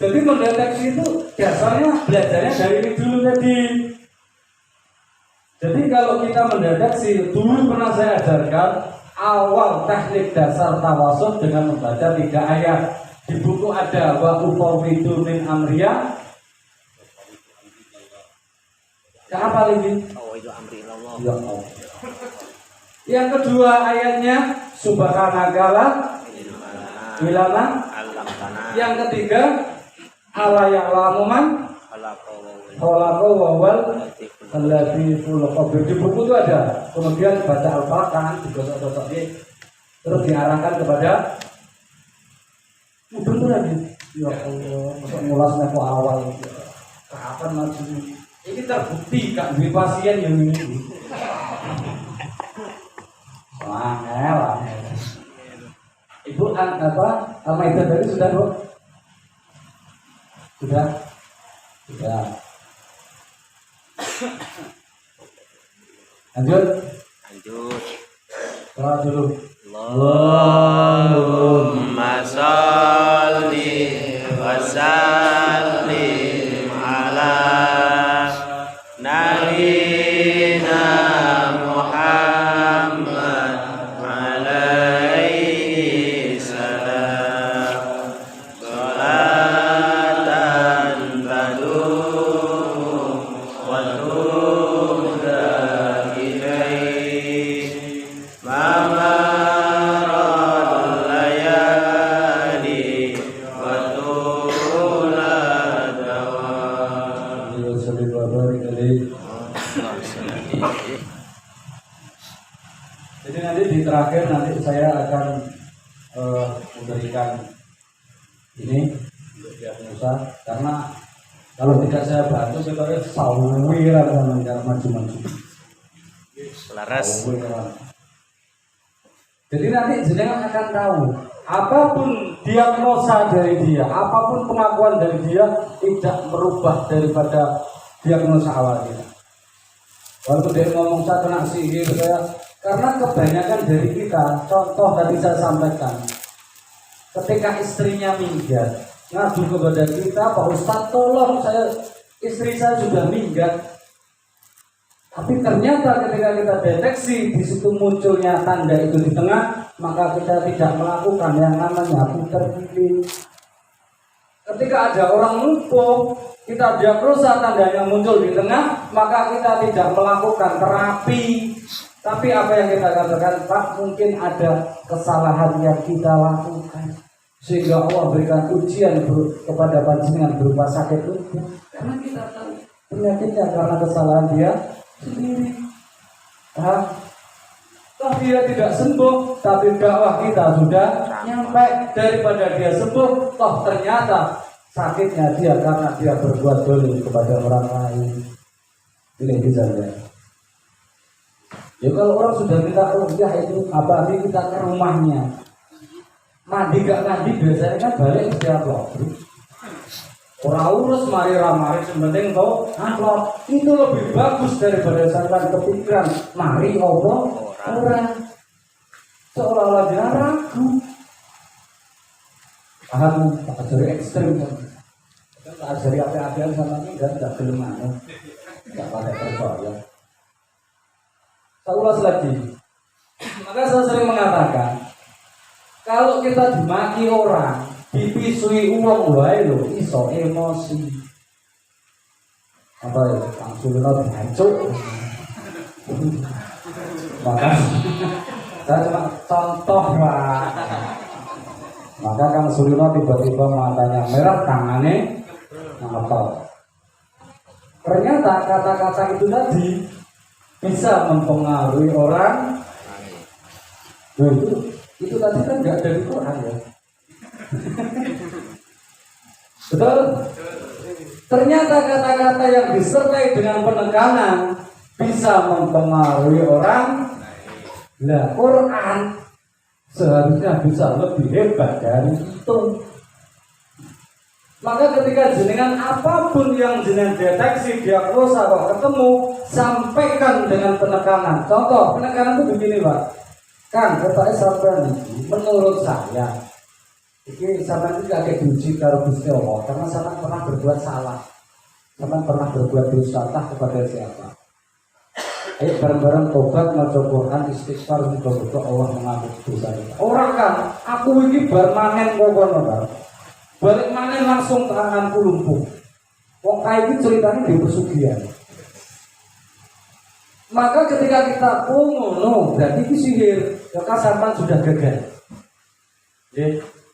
Jadi mendeteksi itu dasarnya belajarnya dari ini dulu tadi. Jadi kalau kita mendeteksi, dulu pernah saya ajarkan awal teknik dasar tawasul dengan membaca 3 ayat. Di buku ada wa ufawwidu min amriya. Apa lagi? Ya Allah. Yang kedua ayatnya subhanakala ilana. Yang ketiga ala ya'lamu man khalaqa wa huwal latiful khabir. Di buku itu ada. Kemudian baca Al-Fatihah digosok-gosok terus diarahkan kepada betul lagi. Ya Allah, masuk mulasnya kok awal. Kapan maju? Ini terbukti Kak duwe pasien yang ini. Wah, Ibu apa? Al-Maidah tadi sudah, Bu? Sudah. Lanjut. Salat dulu. Allahumma sholli wa sallim ala nabiyyina Muhammad alaihi salam sholatan tadum wa tuda ilaihi mamarul layali wa tula dawam. Jadi nanti di terakhir nanti saya akan memberikan ini untuk diagnosa, karena kalau tidak saya bantu kita sawiran dengan maju-maju. Selaras. Jadi nanti jenengan akan tahu apapun diagnosa dari dia, apapun pengakuan dari dia tidak merubah daripada diagnosa awalnya. Walaupun dia ngomong saya kena sihir, karena kebanyakan dari kita, contoh tadi saya sampaikan, ketika istrinya minggat, ngadu kepada kita, Pak Ustadz tolong istri saya sudah minggat. Tapi ternyata ketika kita deteksi di situ munculnya tanda itu di tengah, maka kita tidak melakukan yang namanya putar pilih. Ketika ada orang lumpuh, kita diagnosa tandanya muncul di tengah, maka kita tidak melakukan terapi. Tapi apa yang kita katakan, Pak, mungkin ada kesalahan yang kita lakukan, sehingga Allah berikan ujian kepada panjenengan berupa sakit lumpuh. Karena kita tahu penyakitnya karena kesalahan dia sendiri. Toh dia tidak sembuh, tapi dakwah kita sudah nyampe. Daripada dia sembuh, toh ternyata sakitnya dia karena dia berbuat dolim kepada orang lain. Ini bisa ya. Ya kalau orang sudah minta rukyah itu, apalagi kita ke rumahnya, mandi gak mandi biasanya kan balik setiap waktu. Orang urus mari ramari sementing tau amplop itu lebih bagus daripada sampai kepikiran mari orang seolah-olah dia ragu. Paham tak ajari ekstrim kan? Tak ajari apa-apaan sama ini dan tidak gelem tidak pakai percaya. Saya ulas lagi. Maka saya sering mengatakan, kalau kita dimaki orang, dipisui uang wae lho iso emosi. Apa ya? Langsung hancur. Maka saya cuma contoh Pak. Maka Kang Surino tiba-tiba matanya merah, tangannya ngapal. Ternyata kata-kata itu tadi bisa mempengaruhi orang. Itu tadi kan nggak dari Quran ya. Betul? Ternyata kata-kata yang disertai dengan penekanan bisa mempengaruhi orang. Lah Quran seharusnya bisa lebih hebat dari itu. Maka ketika jenengan apapun yang jenengan deteksi, diagnosa atau ketemu, sampaikan dengan penekanan. Contoh penekanan itu begini Pak. Kan katanya sampai menurut saya Iki sampean iki agak diuji karo Gusti Allah karena sampean pernah berbuat salah. Sampean pernah berbuat dosa kepada siapa? Ayo bareng-bareng tobat, maca Quran, istighfar, muga-muga Allah mengampuni dosa kita. Ora kan, aku iki bar manen kok kono kan. Balik manen langsung tanganku lumpuh. Wong kae iki ceritane di pesugihan. Maka ketika kita ngono, berarti itu sihir, maka sampean sudah gagal.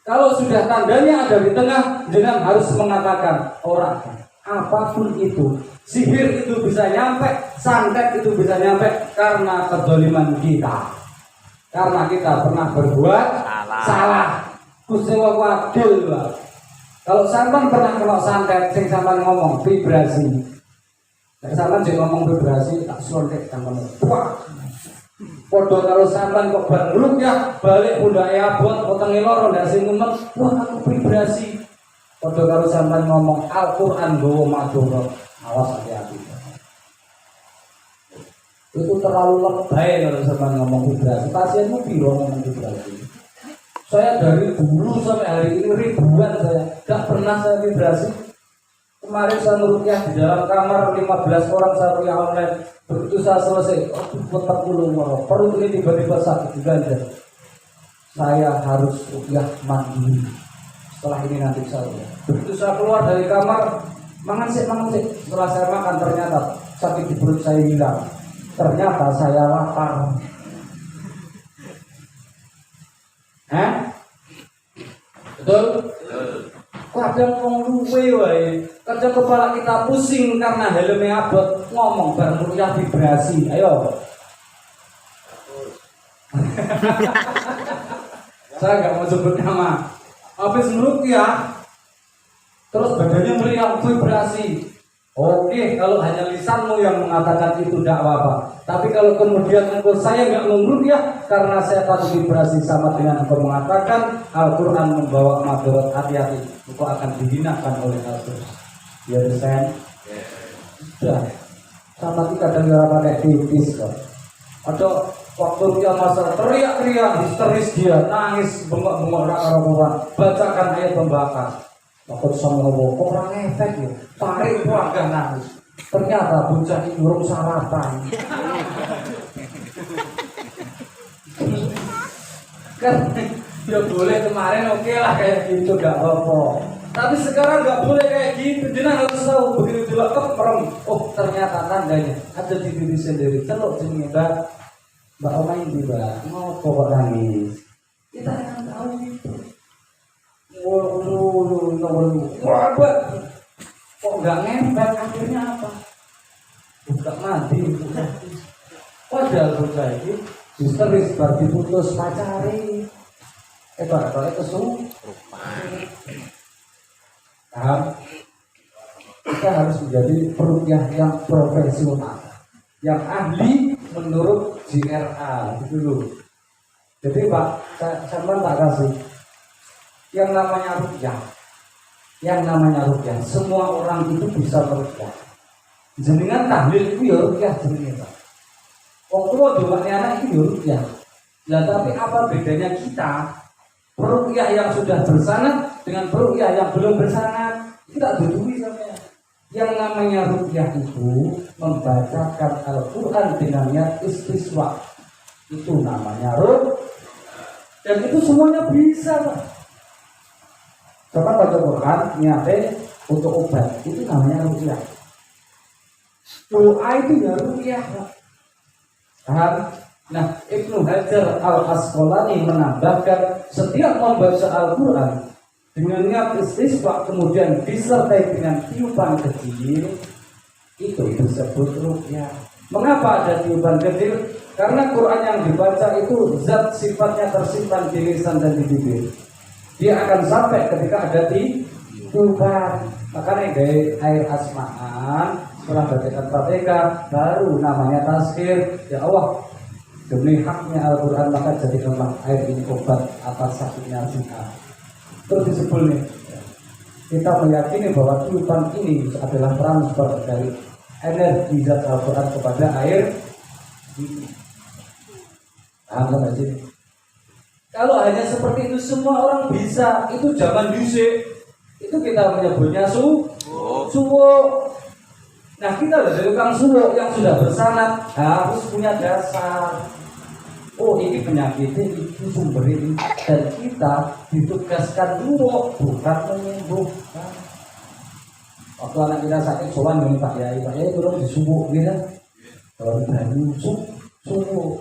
Kalau sudah tandanya ada di tengah, jangan harus mengatakan orang apapun itu. Sihir itu bisa nyampe, santet itu bisa nyampe karena kezaliman kita. Karena kita pernah berbuat salah. Gusti Allah adil. Kalau sampean pernah kena santet, sing sampean ngomong vibrasi. Nek sampean sing ngomong vibrasi tak sontek sampean. Wah. Padha karo sampean kok bar ya balik pundake abot wetenge loro ndak sing ngumet. Wah aku vibrasi. Padha karo sampean ngomong Al-Qur'an nggawa madura. Awas hati-hati. Itu terlalu lebay kalau sampean ngomong vibrasi. Pasienmu piro ngomong vibrasi? Saya dari dulu sampai hari ini ribuan saya tidak pernah saya vibrasi. Kemarin saya merukyah di dalam kamar 15 orang saya rukyah online. Begitu saya selesai, putar dulu perut ini tiba-tiba sakit juga. Saya harus rukyah mandiri. Setelah ini nanti saya. Begitu saya keluar dari kamar, mangan sih. Setelah saya makan ternyata sakit di perut saya hilang. Ternyata saya lapar. Betul? Kadang wong luwe wae, kadang kepala kita pusing karena helmnya abot ngomong bareng rukyah vibrasi. Ayo. Saya nggak mau sebut nama. Habis merukyah, terus badannya meriang vibrasi. Oke, kalau hanya lisanmu yang mengatakan itu tidak apa-apa. Tapi kalau kemudian engkau saya nggak merukyah karena saya takut vibrasi sama dengan engkau mengatakan Al-Quran membawa madarat, hati-hati, engkau akan dihinakan oleh Al-Quran. Ya Sen. Sudah. Sama kita kadang pakai tipis kok. Ada waktu dia masalah teriak-teriak histeris dia nangis bengok-bengok Al-Quran. Bacakan ayat pembakar. Waktu sama orang efek ya, tarik warga nangis. Ternyata bocah ini urung sarapan. Kan ya boleh kemarin oke lah kayak gitu gak apa-apa. Tapi sekarang gak boleh kayak gitu. Jangan harus tahu begitu juga keperem. Oh ternyata tandanya ada di diri sendiri. Celok jenis Mbak Oma ini Mbak mau kok nangis. Kita akan tahu itu. Waduh, kok nggak ngempet akhirnya apa? Buka mati, padahal bocah ini histeris bar diputus pacari. Kalau itu paham? Kita harus menjadi perukyah yang profesional, yang ahli menurut JRA gitu loh. Jadi Pak, saya tak kasih. Yang namanya rukyah, semua orang itu bisa merukyah. Jenengan tahlil itu ya rukyah jenengan Pak. Wong tua juga anak itu ya rukyah. Nah tapi apa bedanya kita perukyah yang sudah bersanad dengan perukyah yang belum bersanad? Kita dudui sampai. Yang namanya rukyah itu membacakan Al-Quran dengan niat istiswa. Itu namanya rukyah. Dan itu semuanya bisa Pak. Coba baca Quran, niatnya untuk obat, itu namanya rukyah. Doa itu ya rukyah. Paham? Nah, Ibnu Hajar Al-Asqalani menambahkan setiap membaca Al-Quran dengan niat istisqa kemudian disertai dengan tiupan kecil, itu disebut rukyah. Mengapa ada tiupan kecil? Karena Quran yang dibaca itu zat sifatnya tersimpan di lisan dan di bibir. Dia akan sampai ketika ada tiupan. Makanya gaya air asma'an setelah bacakan Fatihah baru namanya tazkir. Ya Allah, demi haknya Al-Quran maka jadikanlah air ini obat atas sakitnya zina. Terus disebut nih, kita meyakini bahwa tiupan ini adalah transfer dari energi zat Al-Quran kepada air ini. Paham gak sih? Kalau hanya seperti itu semua orang bisa. Itu zaman dhisik. Itu kita menyebutnya suwo. Nah kita dari tukang suwo yang sudah bersanad harus punya dasar. Oh ini penyakitnya itu sumber ini, dan kita ditugaskan dulu bukan menyembuhkan. Waktu anak kita sakit sowan dengan Pak Yai belum disubuh gitu. Kalau baru subuh.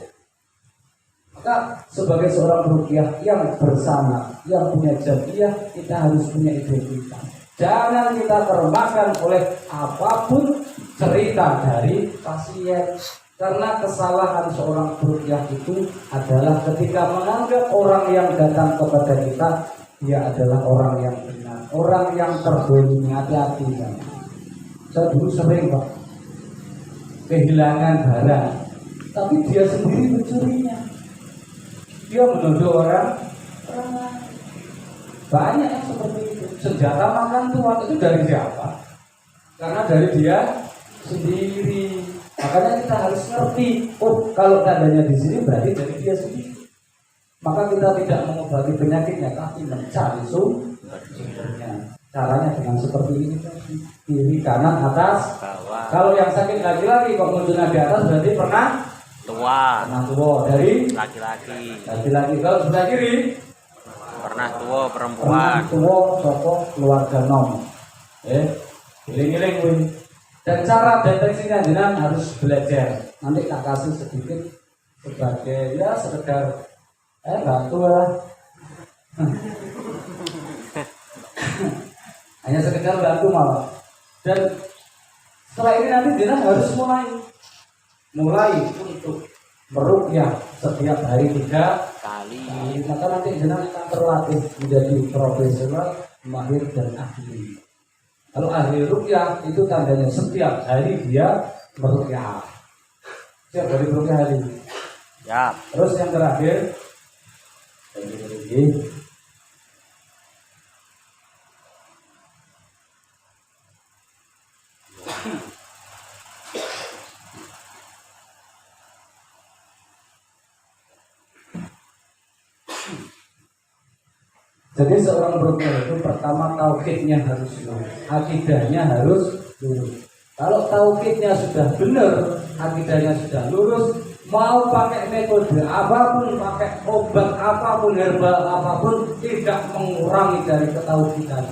Maka sebagai seorang ruqyah yang bersama, yang punya jadiah, kita harus punya identitas. Jangan kita termakan oleh apapun cerita dari pasien. Karena kesalahan seorang ruqyah itu adalah ketika menganggap orang yang datang kepada kita dia adalah orang yang benar, orang yang terzalimi. Hati-hati kan. Saya dulu sering Pak kehilangan barang, tapi dia sendiri mencurinya. Dia menuduh orang lain. Banyak yang seperti itu. Senjata makan tuan itu dari siapa? Karena dari dia sendiri. Makanya kita harus ngerti. Oh, kalau tandanya di sini berarti dari dia sendiri. Maka kita tidak mengobati penyakitnya, tapi mencari sumbernya. Caranya dengan seperti ini, kiri, kanan, atas, bawah. Kalau yang sakit laki-laki kok munculnya di atas berarti pernah tua dari laki-laki. Kalau sebelah kiri Pernah tua perempuan. tua soko keluarga nom. Giling-giling win. Dan cara deteksinya jenengan harus belajar. Nanti tak kasih sedikit sebagai ya sekedar bantu lah. Hanya sekedar bantu malah. Dan setelah ini nanti jenengan harus mulai untuk meruqyah setiap hari 3 kali. Maka nanti jenengan akan terlatih menjadi profesional, mahir dan ahli. Kalau ahli ruqyah itu tandanya setiap hari dia meruqyah. Setiap hari meruqyah hari. Ya. Terus yang terakhir, jadi seorang ruqyah itu pertama tauhidnya harus lurus, akidahnya harus lurus. Kalau tauhidnya sudah benar, akidahnya sudah lurus, mau pakai metode apapun, pakai obat apapun, herbal apapun, tidak mengurangi dari ketauhidan.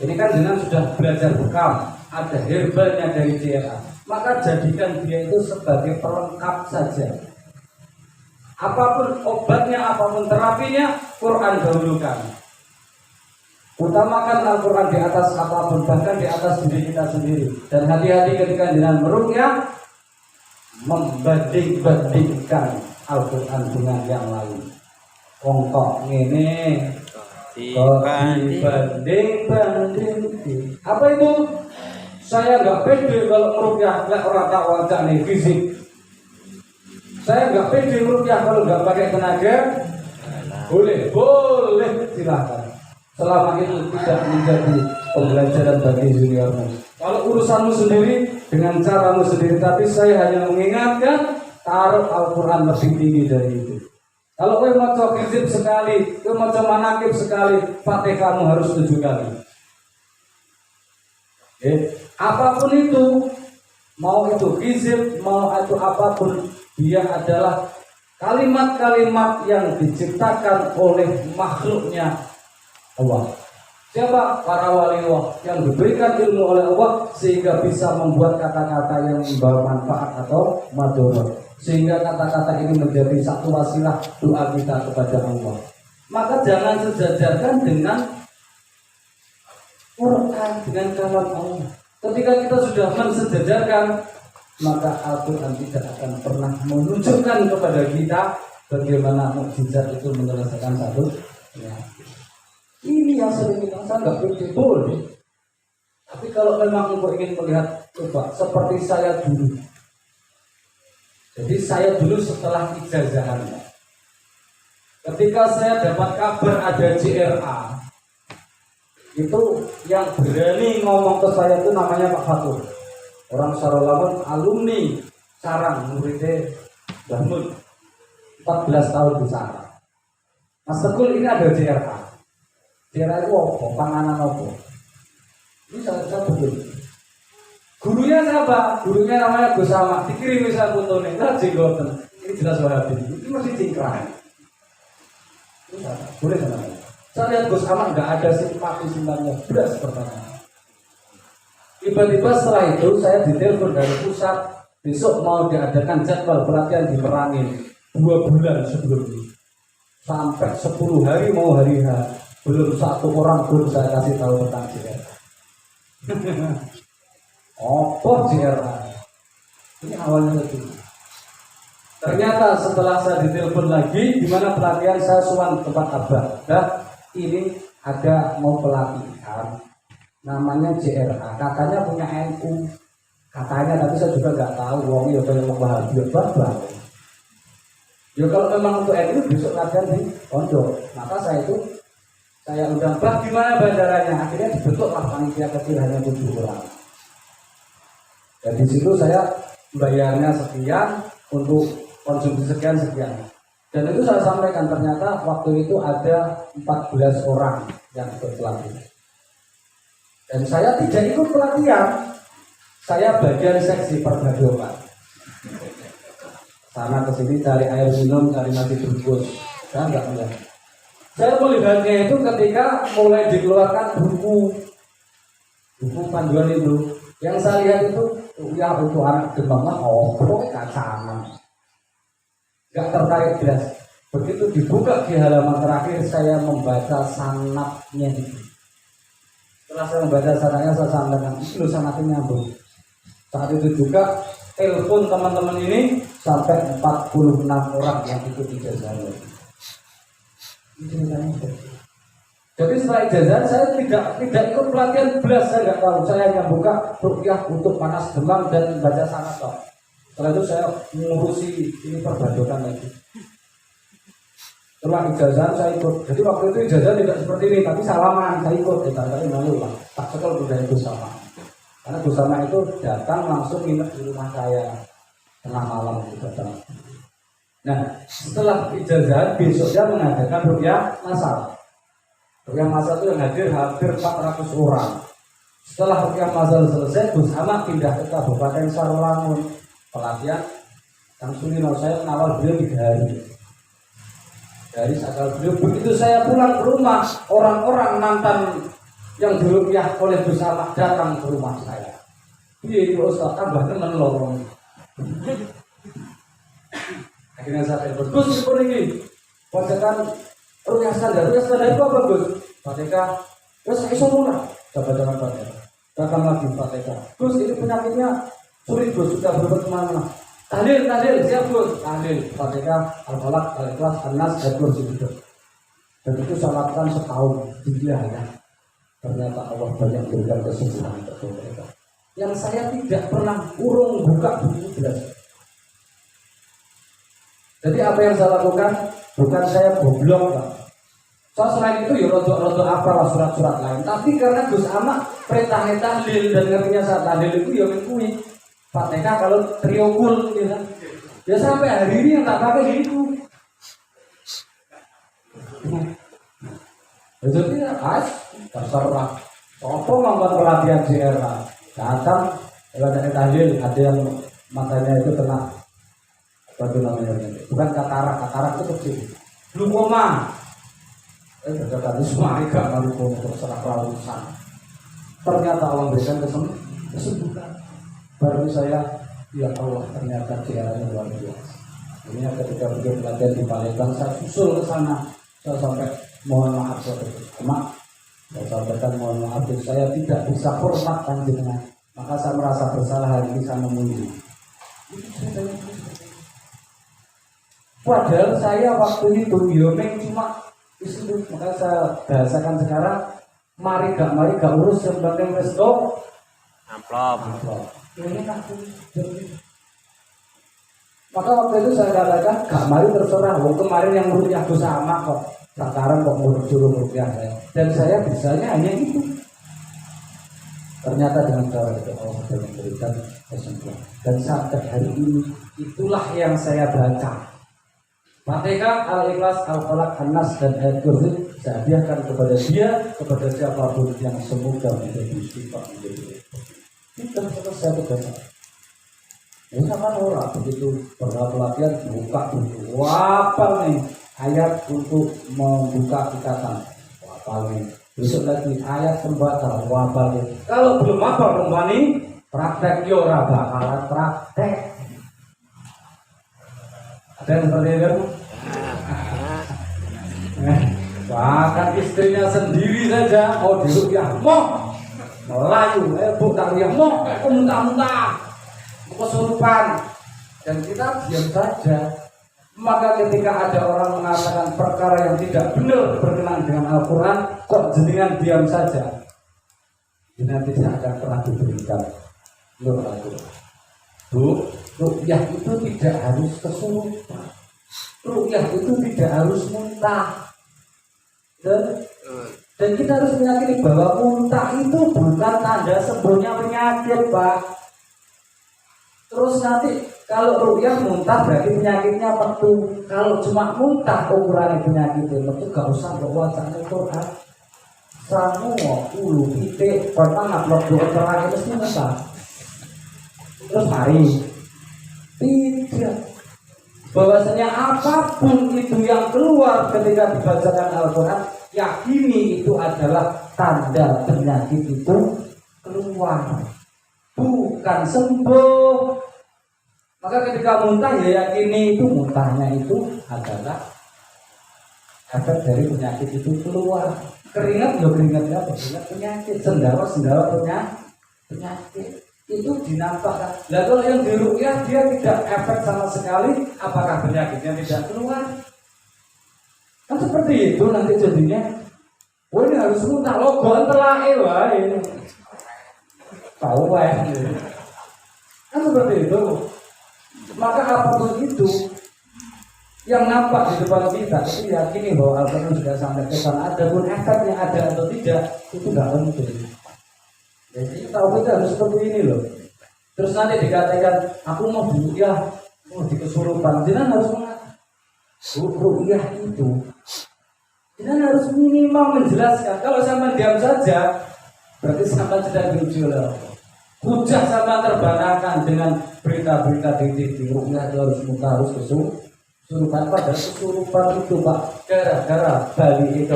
Ini kan jenengan sudah belajar bekam, ada herbalnya dari CRA, maka jadikan dia itu sebagai pelengkap saja. Apapun obatnya, apapun terapinya, Quran dahulukan. Utamakan Al-Quran di atas apapun, bahkan di atas diri kita sendiri. Dan hati-hati ketika jenengan meruqyah membanding-bandingkan Al-Quran dengan yang lain. Kongkok ini dibanding-banding. Apa itu? Saya nggak pede kalau meruqyah orang tak wajah nih fisik. Saya nggak pede meruqyah kalau nggak pakai tenaga. Boleh silahkan. Selama itu tidak menjadi pembelajaran bagi juniormu. Kalau urusanmu sendiri dengan caramu sendiri, tapi saya hanya mengingatkan taruh Al-Quran lebih tinggi dari itu. Kalau kau mau coba hizib sekali, kau mau coba manakib sekali, Fatihahmu harus 7 kali. Apapun itu, mau itu hizib, mau itu apapun, dia adalah kalimat-kalimat yang diciptakan oleh makhluknya Allah. Siapa? Para wali Allah yang diberikan ilmu oleh Allah sehingga bisa membuat kata-kata yang membawa manfaat atau madharat, sehingga kata-kata ini menjadi satu wasilah doa kita kepada Allah. Maka jangan sejajarkan dengan Quran, dengan kalam Allah. Ketika kita sudah mensejajarkan, maka Al-Quran tidak akan pernah menunjukkan kepada kita bagaimana mukjizat itu menyelesaikan satu penyakit. Ini yang sering kita nggak betul. Tapi kalau memang engkau ingin melihat, coba seperti saya dulu. Jadi saya dulu setelah ijazahan, ketika saya dapat kabar ada JRA, itu yang berani ngomong ke saya itu namanya Pak Fatur. Orang Sarolaman, alumni Sarang, muridnya Bahmun. 14 tahun di sana. Mas Tegul ini ada JRA. JRA itu apa? Panganan apa? Ini saya betul. Gurunya siapa? Gurunya namanya Gus Ahmad. Dikirim saya fotonya. Nah, jenggoten. Ini jelas Wahabi. Ini masih cingkrang. Boleh sana. Saya lihat Gus Ahmad nggak ada simpati-simpatinya. Beras pertanyaan. Tiba-tiba setelah itu saya ditelepon dari pusat. Besok mau diadakan jadwal pelatihan di Merangin 2 bulan sebelum ini. Sampai 10 hari mau hari H. Belum satu orang pun saya kasih tahu tentang JRA. Apa JRA? Ini awalnya itu. Ternyata setelah saya ditelepon lagi, di mana pelatihan saya suan tempat abah. Dan ini ada mau pelatihan, namanya JRA. Katanya punya NU, katanya, tapi saya juga nggak tahu. Wong ya pengen Wahabi ya babak. Ya kalau memang untuk NU besok latihan di pondok, maka saya undang bah gimana bandaranya. Akhirnya dibentuklah panitia kecil hanya 7 orang. Dan di situ saya bayarnya sekian untuk konsumsi sekian. Dan itu saya sampaikan ternyata waktu itu ada 14 orang yang ikut pelatihan. Dan saya tidak ikut pelatihan. Saya bagian seksi pergadokan. Sana kesini cari air minum, cari nasi bungkus. Saya enggak melihat. Saya melihatnya itu ketika mulai dikeluarkan buku panduan itu. Yang saya lihat itu ya untuk anak demamnya pokoknya kacangan. Gak tertarik jelas. Begitu dibuka di halaman terakhir saya membaca sanadnya itu. Setelah saya membaca sanadnya saya sampaikan itu sanadnya nyambung. Saat itu juga telepon teman-teman ini sampai 46 orang yang ikut ijazahnya. Jadi setelah ijazah saya tidak ikut pelatihan belas, saya nggak tahu. Saya hanya buka ruqyah untuk panas demam dan baca sanad. Setelah itu saya mengurusi ini perbadokan lagi. Setelah ijazah saya ikut. Jadi waktu itu ijazah tidak seperti ini, tapi salaman saya ikut. Tapi malu lah. Tak sekal udah itu sama. Karena Gus Sama itu datang langsung nginep di rumah saya tengah malam itu datang. Nah setelah ijazah besoknya mengadakan ruqyah masal. Ruqyah masal itu yang hadir hampir 400 orang. Setelah ruqyah masal selesai, Gus Sama pindah ke Kabupaten Sarawangun pelatihan. Kang Sulino saya menawar beliau 3 hari. Dari sakal beliau begitu saya pulang ke rumah, orang-orang mantan yang diruqyah oleh Gus Sama datang ke rumah saya. Iya itu Ustaz, tambah teman lorong. Akhirnya saya telepon, Gus itu ini bacakan ruqyah standar itu apa Gus? Fatihah, terus saya semua coba jangan Fatihah. Datang lagi Fatihah. Gus ini penyakitnya sulit Gus, sudah berobat kemana? Tahlil, siap Gus. Tahlil, Fatihah, Al-Falaq, Al-Ikhlas, An-Nas, Al-Kursi gitu. Dan itu saya lakukan setahun ya. Ternyata Allah banyak berikan kesembuhan untuk mereka. Yang saya tidak pernah urung buka buku jelas. Jadi apa yang saya lakukan? Bukan saya goblok Pak. So selain itu ya rodo apalah surat-surat lain. Tapi karena Gus Ama perintahnya tahlil dan ngertinya saat tahlil itu ya mengikuti Fatihah kalau triokul gitu kan. Ya sampai hari ini yang tak pakai itu. Jadi terserah. Apa ngomong pelatihan JRA datang ada tahlil, ada yang matanya itu kena apa namanya, bukan katarak itu kecil, glukoma. Berkata semua agak glukoma terserah perawusan. Ternyata Allah berikan kesembuhan. Baru saya ya Allah ternyata JRA-nya luar biasa. Ini ketika beliau pelatihan di Palembang saya susul ke sana, saya sampai mohon maaf saya sampaikan mohon maaf saya tidak bisa hormat panjenengan, maka saya merasa bersalah hari ini saya memuji. Padahal saya waktu itu biomeng cuma itu, maka saya bahasakan sekarang mari gak urus yang penting resto amplop. Ini maka waktu itu saya katakan gak mari terserah. Kemarin yang ruqyah Gus Sama kok sekarang kok suruh ruqyah saya. Dan saya bisanya hanya itu. Ternyata dengan cara itu Allah sudah memberikan kesembuhan. Dan sampai hari ini itulah yang saya baca. Fatihah, Al-Ikhlas, Al-Falaq, An-Nas dan ayat kursi saya hadiahkan kepada dia, kepada siapapun yang semoga menjadi sifat menjadi. Itu selesai tugasnya. Ini sama orang begitu pernah pelatihan buka buku. Apa nih ayat untuk membuka ikatan? Apa nih? Besok lagi ayat pembatal. Apa nih? Kalau belum apa kembali praktek yo ora bakalan praktek. Ada yang seperti itu? Bahkan istrinya sendiri saja mau dirukyah, mau melayu, bukan yang mau muntah-muntah, kesurupan, dan kita diam saja. Maka ketika ada orang mengatakan perkara yang tidak benar berkenaan dengan Al-Quran, kok jenengan diam saja? Nanti tidak akan pernah diberikan nur Al-Quran. Bu, rukyah itu tidak harus kesurupan. Rukyah itu tidak harus muntah. Dan kita harus meyakini bahwa muntah itu bukan tanda sembuhnya penyakit, Pak. Terus nanti kalau rukyah muntah berarti penyakitnya metu. Kalau cuma muntah ukurannya penyakitnya metu, gak usah bawa wacana Quran. Semua ulu titik pertama blok dua terakhir mesti muntah. Terus mari tidak, bahwasanya apapun itu yang keluar ketika dibacakan Al-Quran, yakini itu adalah tanda penyakit itu keluar, bukan sembuh. Maka ketika muntah ya yakini itu muntahnya itu adalah efek dari penyakit itu keluar. Keringat ya keringatnya penyakit, sendawa penyakit. Itu dinampakkan. Nah kalau yang dirukyah dia tidak efek sama sekali, apakah penyakitnya tidak keluar? Kan seperti itu nanti jadinya. Oh ini harus muntah logo telah ini. Tahu ini. Kan seperti itu. Maka apapun itu yang nampak di depan kita itu yakini bahwa Al-Quran sudah sampai ke sana. Adapun efeknya ada atau tidak itu tidak penting. Jadi tahu kita harus seperti ini loh. Terus nanti dikatakan aku mau dirukyah, mau dikesurupan, jangan harus mengatakan rukyah itu. Jangan harus minimal menjelaskan. Kalau sama diam saja, berarti sama sedang diuji oleh Allah. Hujah sama terbantahkan dengan berita-berita di TV. Rukyah itu harus muka harus kesurupan. Pada kesurupan itu Pak, gara-gara Bali itu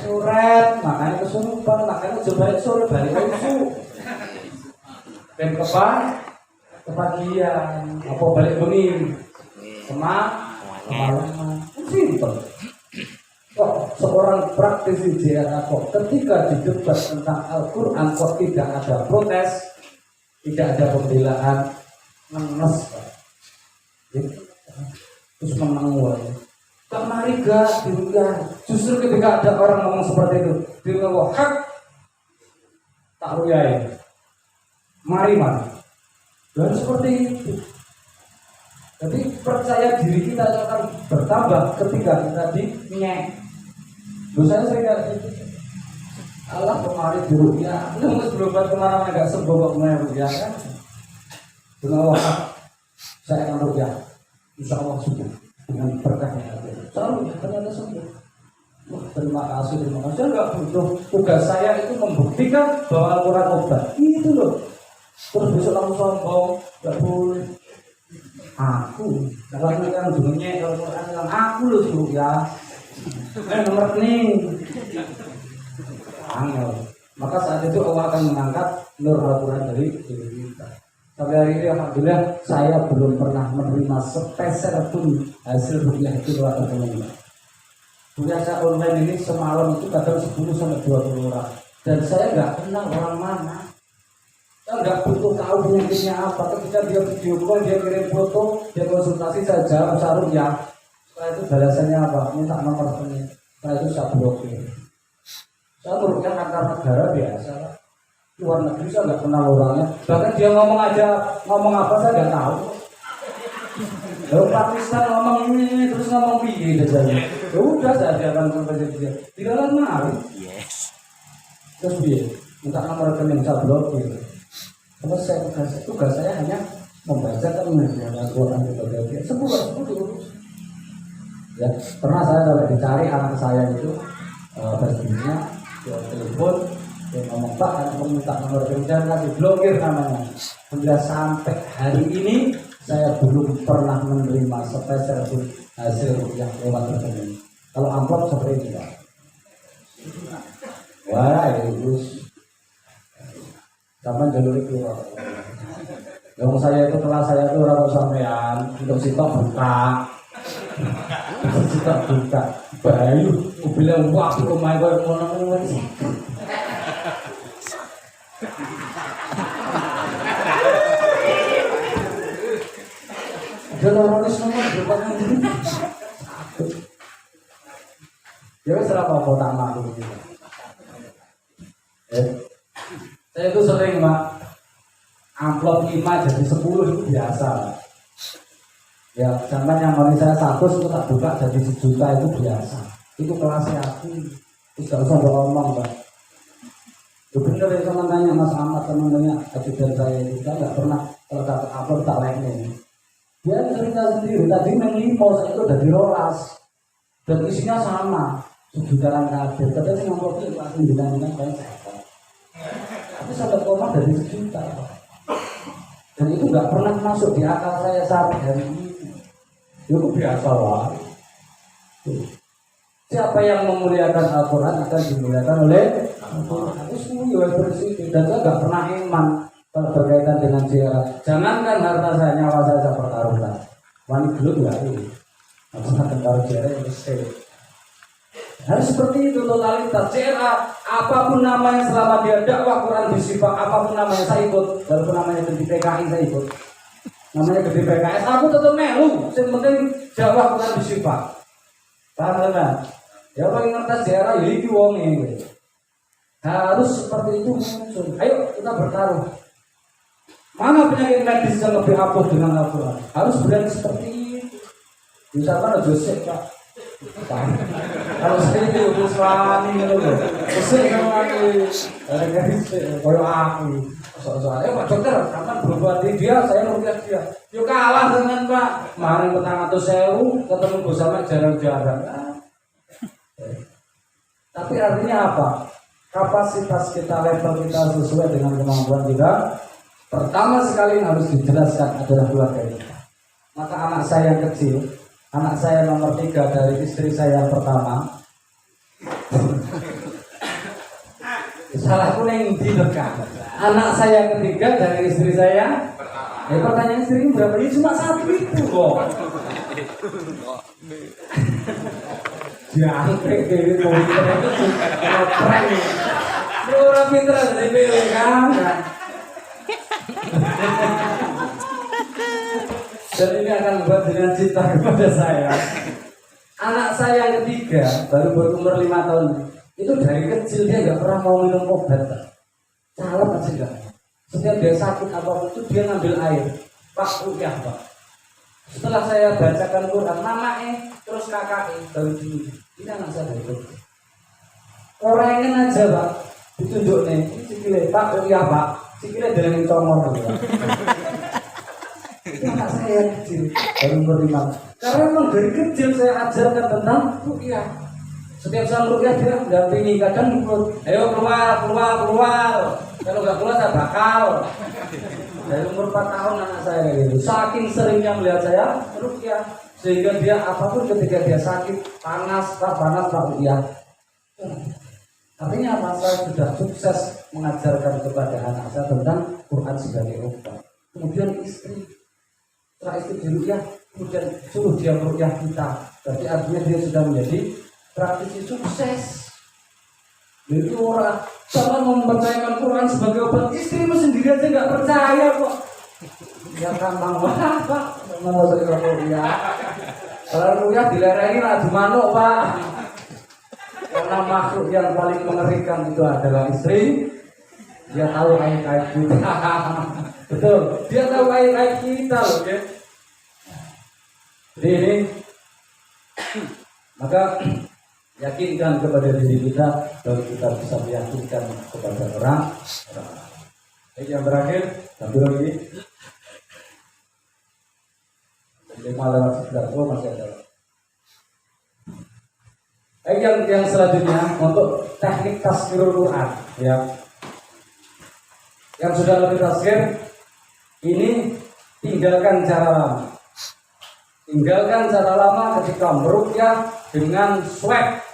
surat, makanya kesurupan, makanya coba sore balik usu dan kebahagiaan apa balik bengi kemalaman simpel. Kok seorang praktisi JRA kok ketika didebat tentang Al-Quran kok tidak ada protes, tidak ada pembelaan, ngenes terus menang. Tak mari gak dirukyah. Justru ketika ada orang ngomong seperti itu, dia ngomong hak tak rukyah. Mari. Dan seperti itu. Jadi percaya diri kita akan bertambah ketika kita dinyek. Saya kata Allah kemarin dirukyah. Lu harus berobat kemana-mana gak sembuh kok kemarin rukyah kan? Dengan hak saya akan rukyah. Insya Allah sudah. Dengan berkahnya selalu ternyata sembuh. Wah, terima kasih. Saya nggak butuh, tugas saya itu membuktikan bahwa Al-Quran obat. Itu loh. Terus besok langsung sombong, nggak boleh. Aku, kalau yang dunia Al-Quran bilang aku loh suruh ya. Nomor nih. Angel. Maka saat itu Allah akan mengangkat nur Al-Quran dari diri kita. Sampai hari ini alhamdulillah saya belum pernah menerima sepeser pun hasil rukyah itu lewat online. Rukyah saya online ini semalam itu kadang 10 sampai 20 orang. Dan saya nggak kenal orang mana. Saya nggak butuh tahu penyakitnya apa. Ketika dia video call, dia kirim foto, dia konsultasi saya jawab rukyah. Setelah itu balasannya apa? Minta nomor telepon. Setelah itu saya blokir. Saya rukyah antar negara biasa. Luar negeri saya nggak kenal orangnya, bahkan dia ngomong apa saya nggak tahu. Lalu Pakistan ngomong ini terus ngomong piye saja. Udah saya akan konfirmasi dia. Tidak lama. Yes. Terus dia minta nomor rekening saya blokir. Terus tugas saya hanya membacakan Al-Quran kepada dia. Sebuah diurus. Ya, pernah saya coba dicari anak saya itu Facebooknya, dia telepon, dia ngomong Pak, kan minta nomor kerjaan kasih blokir namanya. Sudah sampai hari ini saya belum pernah menerima sepeser pun hasil yang lewat rekening. Kalau amplop seperti ini Pak. Wah, itu sama jalur itu. Yang saya itu kelas saya itu orang sampean untuk sitok buka. Sitok buka. Bayu, bilang wah rumah gue mau sih. Teroris nomor berapa ini? Ya serapa kota malu gitu. Saya itu sering Pak, amplop 5 jadi 10 itu biasa. Ya, zaman yang mari saya 100 itu tak buka jadi 1 juta itu biasa. Itu kelasnya aku, tidak usah ngomong Pak. Itu bener ya teman tanya Mas Ahmad, teman tanya ajudan saya itu, saya nggak pernah kalau dapat amplop tak lainnya. Dia cerita sendiri, tadi mengimpor saya itu udah dirolas dan isinya sama, 1 jutaan kabel. Katanya sih amplopnya itu asli dengan banyak. Tapi sampai koma dari 1 juta Pak. Dan itu nggak pernah masuk di akal saya sampai hari ini. Itu biasa lah. Siapa yang memuliakan Al-Quran akan dimuliakan oleh Al-Quran. Itu semua bersih. Dan saya nggak pernah iman berkaitan dengan ziarah. Jangankan harta saya, nyawa saya pertaruhkan. Wanita dulu nggak ini. Maksudnya tentara ziarah yang besar. Harus seperti itu totalitas. CRA apapun namanya selama dia dakwah Quran disifat, apapun namanya saya ikut. Walaupun namanya di PKI saya ikut. Namanya gede PKS, aku tetap melu. Yang penting dakwah Quran disifat. Paham kan? Ya paling ngerti CRA ya iki wong ini. Harus seperti itu muncul. Ayo kita bertaruh. Mana penyakit medis yang lebih ampuh dengan Al-Quran? Harus berani seperti itu. Misalkan Joseph Pak. Kalau saya itu udah suami gitu loh, pusing sama aku, kayak aku, soalnya Pak Dokter, kapan berbuat dia, saya rupiah dia, yuk kalah dengan Pak, kemarin petang atau sewu, ketemu bersama jarang-jarang. Tapi artinya apa? Kapasitas kita, level kita sesuai dengan kemampuan kita. Pertama sekali yang harus dijelaskan adalah keluarga kita. Maka anak saya yang kecil, anak saya nomor 3 dari istri saya yang pertama. Salah kuning di dekat. Anak saya yang ketiga dari istri saya. Pertanyaan istri berapa? Ini cuma 1 itu kok. Diangkrek dari komputer itu keren. Orang pinter dari pilih kan. Dan ini akan membuat dengan cinta kepada saya. Anak saya yang ketiga baru berumur 5 tahun. Itu dari kecil dia nggak pernah mau minum obat. Salah aja enggak. Setiap dia sakit apapun itu dia ngambil air. Pak rukyah Pak. Setelah saya bacakan Quran namanya terus kakaknya baru ini anak saya itu. Orangnya aja Pak. Ditunjuk nih. Sikile Pak rukyah Pak. Sikile dari comor. Itu anak saya kecil baru umur 5. Karena memang dari kecil saya ajarkan tentang rukyah. Setiap saat rukyah dia dampingi, kadang ikut, ayo keluar. Kalau nggak keluar saya bakal. Dari umur 4 tahun anak saya gitu. Saking seringnya melihat saya rukyah, sehingga dia apapun ketika dia sakit, panas pak rukyah. Artinya apa? Saya sudah sukses mengajarkan kepada anak saya tentang Quran sebagai obat. Kemudian istri, setelah istri dirukyah, kemudian suruh dia merukyah kita. Berarti artinya dia sudah menjadi praktisi sukses. Jadi orang sama mempercayakan Quran sebagai obat, istrimu sendiri aja nggak percaya kok. Ya gampang banget Pak, mau saya rukyah. Kalau rukyah dilereni lah di manuk Pak. Karena makhluk yang paling mengerikan itu adalah istri. Dia tahu aib-aib kita. Betul, dia tahu aib-aib kita loh ya. Jadi ini maka yakinkan kepada diri kita baru kita bisa meyakinkan kepada orang. Yang terakhir, satu lagi. 5 lewat 11, masih ada. Yang selanjutnya untuk teknik tazkirul Quran, ya. Yang sudah lebih tazkir, ini tinggalkan cara lama. Tinggalkan cara lama ketika meruqyah dengan swab.